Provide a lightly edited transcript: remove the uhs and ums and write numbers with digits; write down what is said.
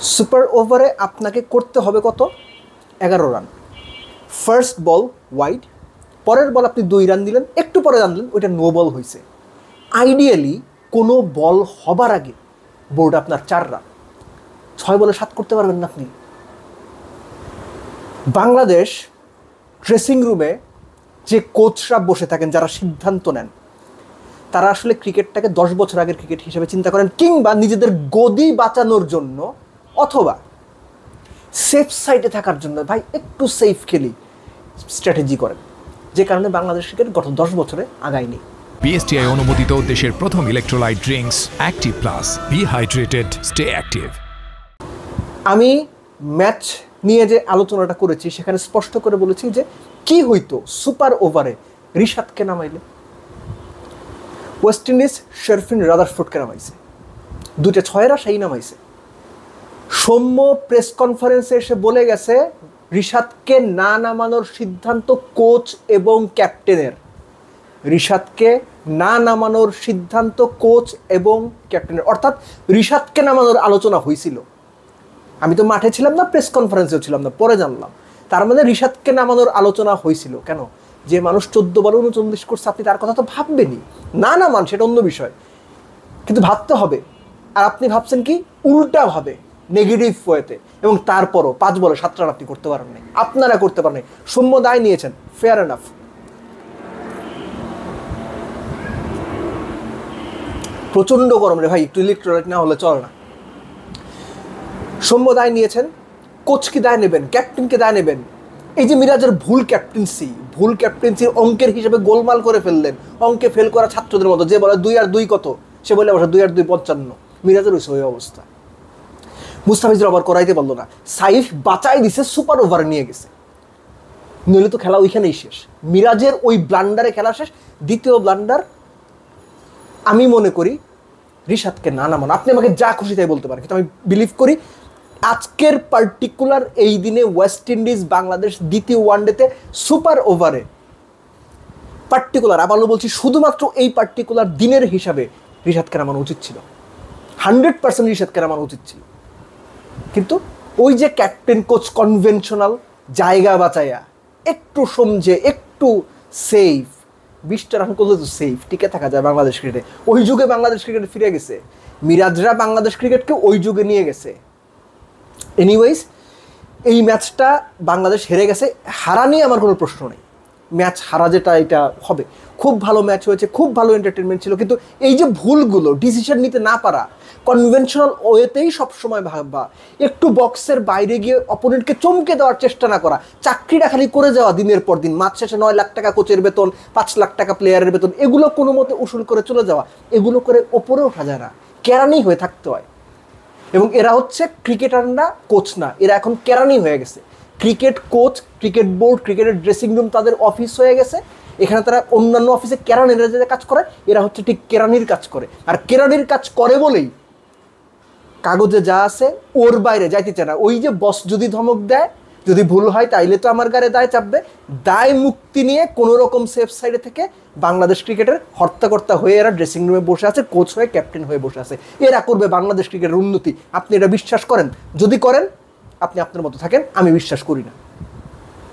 Super ওভারে আপনাকে করতে হবে কত? 11 রান। ফার্স্ট বল ওয়াইড, পরের বল আপনি 2 রান দিলেন, একটু পরে জানলেন ওইটা নো বল হয়েছে। আইডিয়ালি কোনো বল হবার আগে বোর্ড আপনার 4 রান, 6 বলে 7 করতে পারবেন না আপনি। বাংলাদেশ ড্রেসিং রুমে যে কোচরা বসে থাকেন, যারা সিদ্ধান্ত নেন, তারা আসলে ক্রিকেটটাকে 10 বছর আগের ক্রিকেট হিসেবে চিন্তা করেন, কিংবা নিজেদের গদি বাঁচানোর জন্য অথবা সেফ সাইডে থাকার জন্য ভাই একটু সেফ খেলি স্ট্র্যাটেজি করেন, যে কারণে বাংলাদেশ ক্রিকেট গত 10 বছরে আগায়নি। বিএসটিআই অনুমোদিত দেশের প্রথম electrolyte drinks active plus, be hydrated, stay active. আমি ম্যাচ নিয়ে যে আলোচনাটা করেছি সেখানে স্পষ্ট করে বলেছি যে কি হইতো সুপার ওভারে রিশাদকে নামাইলে। ওয়েস্ট ইন্ডিজ শেরফিন রাদারফোর্ডকে নামাইছে, 2টা 6 সেই নামাইছে। সৌম্য প্রেস কনফারেন্সে এসে বলে গেছে রিশাদকে না নামানোর সিদ্ধান্ত কোচ এবং ক্যাপ্টেনের। রিশাদকে না নামানোর সিদ্ধান্ত কোচ এবং ক্যাপ্টেনের, অর্থাৎ রিশাদকে নামানোর আলোচনা হয়েছিল। আমি তো মাঠে ছিলাম না, প্রেস কনফারেন্সেও ছিলাম না, পরে জানলাম। তার মানে রিশাদকে নামানোর আলোচনা হয়েছিল। কেন? যে মানুষ 14 বলে 39 করছে, আপনি তার কথা তো ভাববেনই। না নামান সেটা অন্য বিষয়, কিন্তু ভাবতে হবে। আর আপনি ভাবছেন কি উল্টা ভাবে, নেগেটিভ ওয়েতে, এবং তারপরও 5 বলে 7 রান আপনি করতে পারেন নাই, আপনারা করতে পারেন নাই। সৌম্য দায় নিয়েছেন, ফেয়ার এনাফ। প্রচণ্ড গরম রে ভাই, একটু ইলেকট্রোলাইট না হলে চলে না। সৌম্য দায় নিয়েছেন, কোচ কি দায় নেবেন, ক্যাপ্টেনকে দায় নেবেন। এই যে মিরাজের ভুল ক্যাপ্টেন্সির অঙ্কের হিসেবে গোলমাল করে ফেললেন, অঙ্কে ফেল করা ছাত্রদের মতো। যে বলে 2 আর 2 কত, সে বলে অবশ্য 2 আর 2 55। মিরাজের ওই অবস্থা। মুস্তাফিজুর আবার করাইতে পারলো না, সাইফ বাঁচাই দিছে, সুপার ওভারে নিয়ে গেছে, নইলে তো খেলা ওইখানেই শেষ। মিরাজের ওই ব্লান্ডারে খেলা শেষ। দ্বিতীয় ব্লান্ডার, আমি মনে করি রিশাদকে না নামানো। আপনি আমাকে যা খুশি তাই বলতে পারেন, কিন্তু আমি বিলিভ করি আজকের পার্টিকুলার এই দিনে ওয়েস্ট ইন্ডিজ বাংলাদেশ দ্বিতীয় ওয়ানডেতে সুপার ওভারে পার্টিকুলার, আবারও বলছি শুধুমাত্র এই পার্টিকুলার দিনের হিসাবে রিশাদকে নামানো উচিত ছিল, 100% রিশাদকে নামানো উচিত ছিল। কিন্তু ওই যে ক্যাপ্টেন কোচ কনভেনশনাল জায়গা বাঁচাইয়া, একটু সমঝে, একটু সেফ, 20টা রান করলে তো সেফ, টিকে থাকা যায় বাংলাদেশ ক্রিকেটে। ওই যুগে বাংলাদেশ ক্রিকেটে ফিরে গেছে, মিরাজরা বাংলাদেশ ক্রিকেটকে ওই যুগে নিয়ে গেছে। এনিওয়েজ, এই ম্যাচটা বাংলাদেশ হেরে গেছে, হারা নিয়ে আমার কোনো প্রশ্ন নেই। ম্যাচ হারা যেটা, এটা হবে। খুব ভালো ম্যাচ হয়েছে, খুব ভালো এন্টারটেনমেন্ট ছিল, কিন্তু এই যে ভুলগুলো, ডিসিশন নিতে না পারা, কনভেনশনাল ওয়েতেই সবসময় ভাববা, একটু বক্সের বাইরে গিয়ে অপোনেন্টকে চমকে দেওয়ার চেষ্টা না করা, চাকরিটা খালি করে যাওয়া দিনের পর দিন, মাস শেষে 9 লাখ টাকা কোচের বেতন, 5 লাখ টাকা প্লেয়ারের বেতন, এগুলো কোনো মতে উসুল করে চলে যাওয়া, এগুলো করে ওপরে ওঠা যায় না, কেরানি হয়ে থাকতে হয়। এবং এরা হচ্ছে ক্রিকেটার না, কোচ না, এরা এখন কেরানি হয়ে গেছে। ক্রিকেট কোচ, ক্রিকেট বোর্ড, ক্রিকেটের ড্রেসিং রুম তাদের অফিস হয়ে গেছে। এখানে তারা অন্যান্য অফিসে কেরানিরা যে কাজ করে, এরা হচ্ছে ঠিক কেরানির কাজ করে। আর কেরানির কাজ করে বলেই কাগজে যা আছে ওর বাইরে যাইতে চায় না। ওই যে বস যদি ধমক দেয়, যদি ভুল হয় তাইলে তো আমার গায়ে দায় চাপবে। দায় মুক্তি নিয়ে কোনো রকম সেফ সাইডে থেকে বাংলাদেশ ক্রিকেটের হর্তাকর্তা হয়ে এরা ড্রেসিং রুমে বসে আছে, কোচ হয়ে, ক্যাপ্টেন হয়ে বসে আছে। এরা করবে বাংলাদেশ ক্রিকেটের উন্নতি। আপনি এটা বিশ্বাস করেন? যদি করেন, আপনি আপনার মতো থাকেন, আমি বিশ্বাস করি না।